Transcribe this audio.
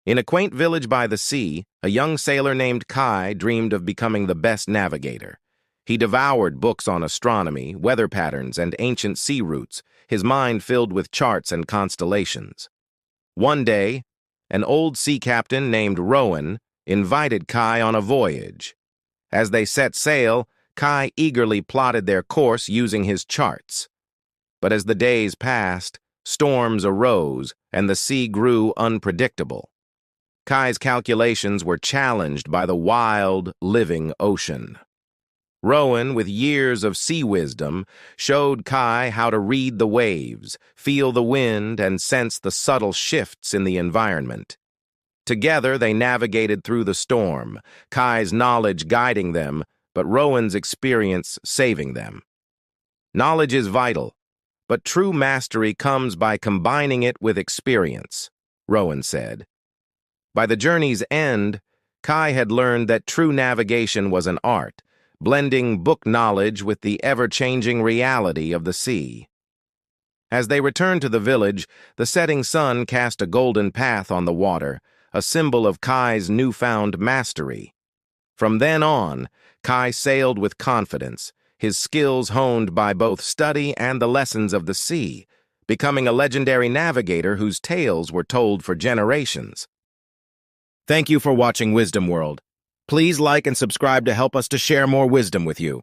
In a quaint village by the sea, a young sailor named Kai dreamed of becoming the best navigator. He devoured books on astronomy, weather patterns, and ancient sea routes, his mind filled with charts and constellations. One day, an old sea captain named Rowan invited Kai on a voyage. As they set sail, Kai eagerly plotted their course using his charts. But as the days passed, storms arose and the sea grew unpredictable. Kai's calculations were challenged by the wild, living ocean. Rowan, with years of sea wisdom, showed Kai how to read the waves, feel the wind, and sense the subtle shifts in the environment. Together, they navigated through the storm, Kai's knowledge guiding them, but Rowan's experience saving them. Knowledge is vital, but true mastery comes by combining it with experience, Rowan said. By the journey's end, Kai had learned that true navigation was an art, blending book knowledge with the ever-changing reality of the sea. As they returned to the village, the setting sun cast a golden path on the water, a symbol of Kai's newfound mastery. From then on, Kai sailed with confidence, his skills honed by both study and the lessons of the sea, becoming a legendary navigator whose tales were told for generations. Thank you for watching Wisdom World. Please like and subscribe to help us to share more wisdom with you.